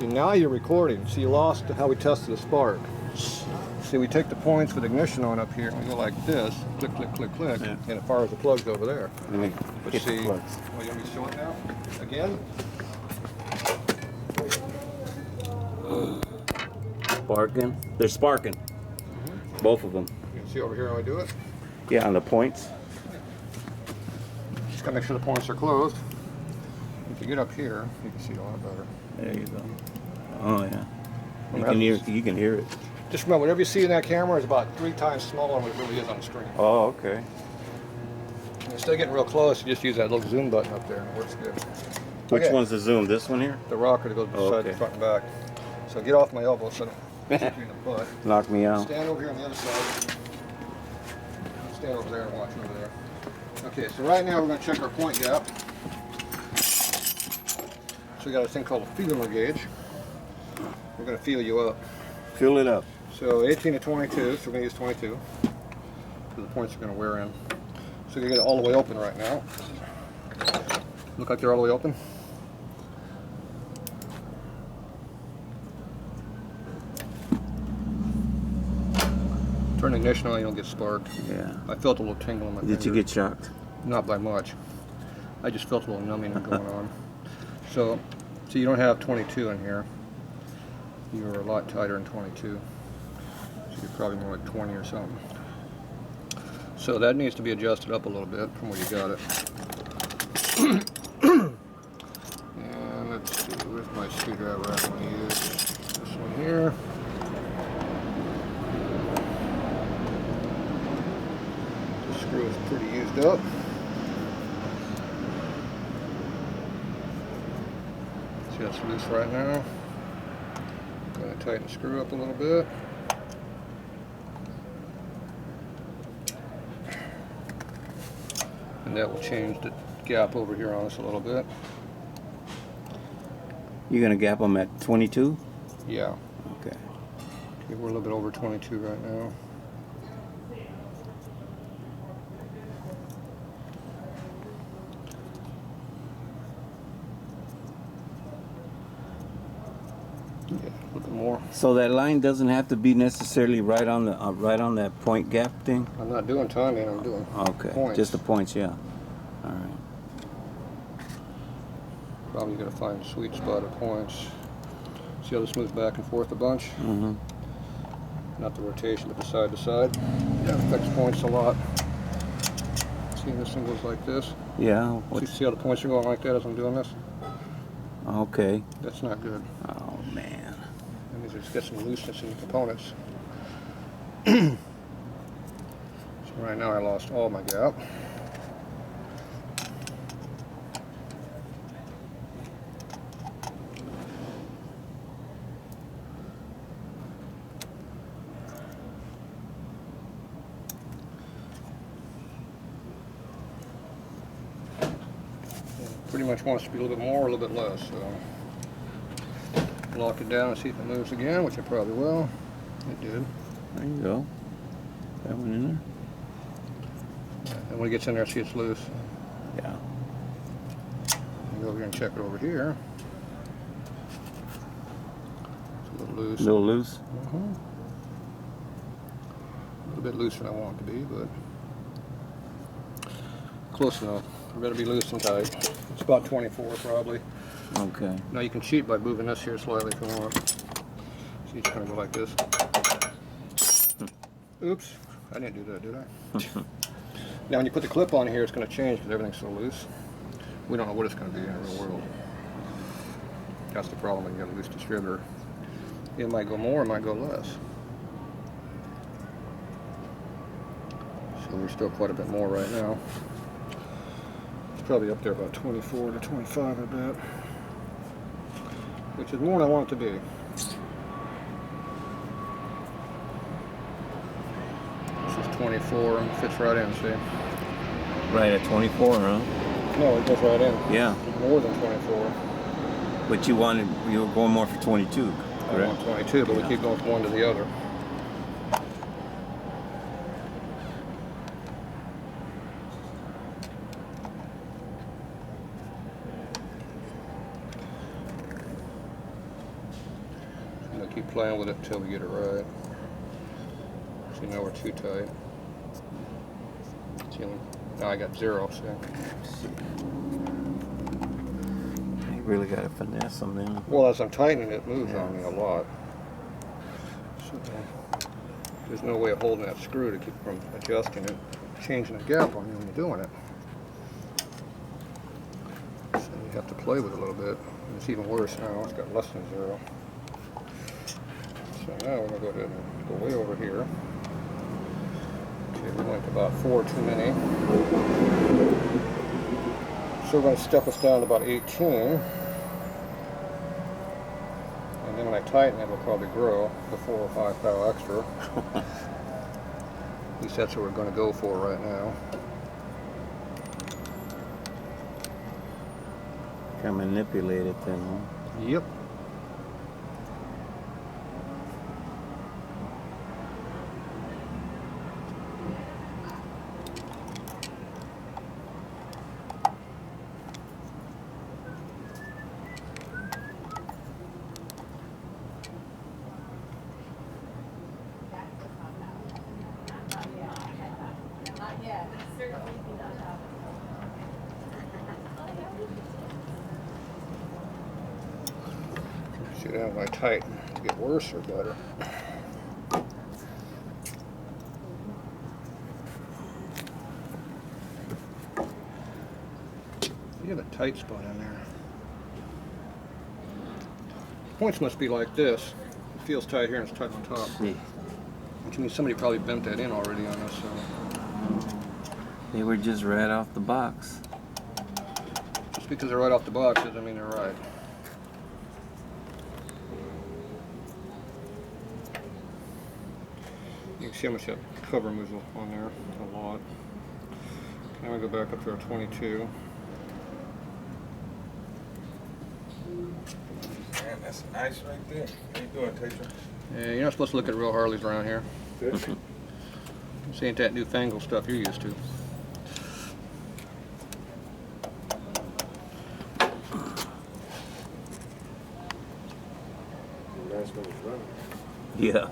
See, now you're recording. See, you lost how we tested the spark. See, we take the points with ignition on up here, and we go like this, click, click, click, click, Yeah. and it fires the plugs over there. Let me But get see, the plugs. well, you want me to show it now? Again? Sparking. They're sparking. Both of them. You can see over here how I do it. Yeah, on the points. Just gotta make sure the points are closed. If you get up here, you can see it a lot better. There you go. Oh yeah. Well, You can hear it. Just remember, whatever you see in that camera is about 3 times smaller than what it really is on the screen. Oh, okay. And instead of getting real close, you just use that little zoom button up there, and it works good. Which Okay. one's the zoom? This one here? The rocker that goes beside okay. the front and back. So get off my elbow so I don't kick you in the butt. Knock me out. Stand over here on the other side. Stand over there and watch over there. Okay, so right now we're going to check our point gap. So we got a thing called a feeler gauge. We're going to feel you up. Fill it up. So 18 to 22, so we're going to use 22. Because the points are going to wear in. So you get it all the way open right now. Look like they're all the way open. Turn the ignition on, you don't get sparked. Yeah. I felt a little tingle in my Did you finger. get shocked? Not by much. I just felt a little numbing going on. So you don't have 22 in here. You're a lot tighter than 22. So you're probably more like 20 or something. So that needs to be adjusted up a little bit from where you got it. And let's see, where's my screwdriver I want to use? This one here. The screw is pretty used up. See, that's loose right now. Going to tighten the screw up a little bit. And that will change the gap over here on us a little bit. You're gonna gap them at 22? Yeah. Okay. Okay, we're a little bit over 22 right now. Yeah, a little bit more. So that line doesn't have to be necessarily right on the right on that point gap thing. I'm not doing timing, I'm doing Okay. points. Just the points, yeah. All right. Probably got to find a sweet spot of points. See how this moves back and forth a bunch? Mm-hmm. Not the rotation, but the side to side. That affects points a lot. See, this one goes like this. Yeah. See how the points are going like that as I'm doing this? Okay. That's not good. Oh man. That means there's got some looseness in the components. So right now I lost all my gap. Pretty much wants to be a little bit more or a little bit less. So lock it down and see if it moves again, which it probably will. It did. There you go. That one in there. And when it gets in there, see it's loose. Yeah. You go over here and check it over here. It's a little loose. A little loose. A little bit looser than I want it to be, but close enough. It better be loose and tight. It's about 24 probably. Okay. Now you can cheat by moving this here slightly if you want. See, it's going to go like this. Oops, I didn't do that, did I? Now when you put the clip on here, it's going to change because everything's so loose. We don't know what it's going to be in the real world. That's the problem when you have a loose distributor. It might go more, it might go less. So we're still quite a bit more right now. It's probably up there about 24 to 25, I bet. Which is more than I want it to be. This is 24 and fits right in, see? Right at 24, huh? No, it goes right in. Yeah. More than 24. But you were going more for 22, I correct? want 22, but we keep going from one to the other. You know, keep playing with it until we get it right. See, now we're too tight. See, now I got 0, see? You really got to finesse them then. Well, as I'm tightening it, moves on me a lot. So, there's no way of holding that screw to keep from adjusting it, changing the gap on you when you're doing it. So you have to play with it a little bit. It's even worse now, it's got less than 0. So now we're going to go ahead and go way over here. Okay, we went about 4 too many. So we're going to step us down to about 18. And then when I tighten it, will probably grow the 4 or 5 pound extra. At least that's what we're going to go for right now. Can manipulate it then, huh? Yep. See now when I tighten to get worse or better. You have a tight spot in there. Points must be like this. It feels tight here and it's tight on top. See. Which means somebody probably bent that in already on us. So. They were just right off the box. Just because they're right off the box doesn't mean they're right. You can see how much that cover moves on there. A lot. Now we go back up to our 22. Man, that's nice right there. How you doing, Tatro? Yeah, you're not supposed to look at real Harleys around here. Good. This ain't that newfangled stuff you're used to. Last one was running. Yeah.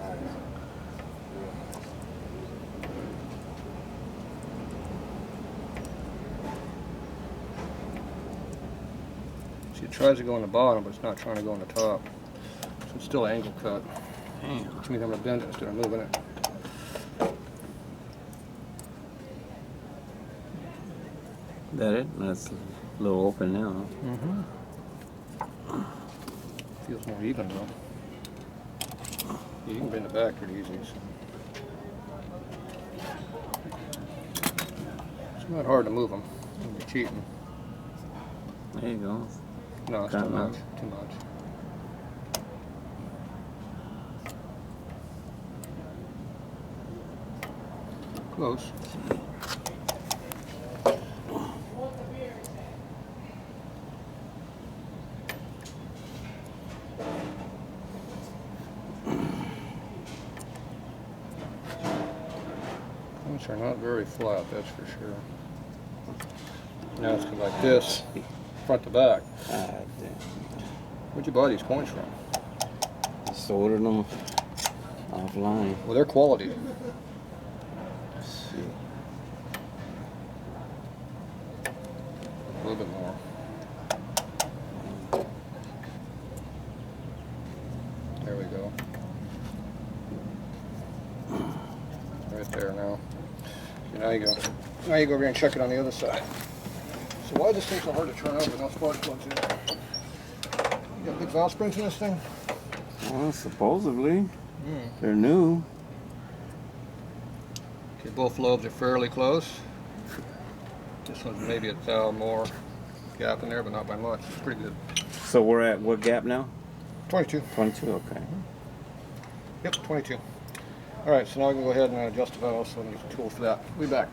See, it tries to go on the bottom, but it's not trying to go on the top. So it's still angle cut. Damn. Which means I'm going to bend it instead of moving it. That it? That's a little open now. Feels more even though. Yeah, you can bend it back pretty easy. So. It's not hard to move them when you're cheating. There you go. No, it's Got too none. much. Too much. Close. Points are not very flat, that's for sure. Now it's like this, front to back. God damn. Where'd you buy these points from? Just ordered them offline. Well, they're quality. Let's see. A little bit more. There we go. Right there now. Okay, now you go. Now you go over here and check it on the other side. So why is this thing so hard to turn over? No spark plugs in it. You got big valve springs in this thing? Well, supposedly. They're new. Okay, both lobes are fairly close. This one's maybe a thou more gap in there, but not by much. It's pretty good. So we're at what gap now? 22. 22, okay. Yep, 22. All right, so now we can go ahead and adjust the valve so we need a tool for that. We'll be back.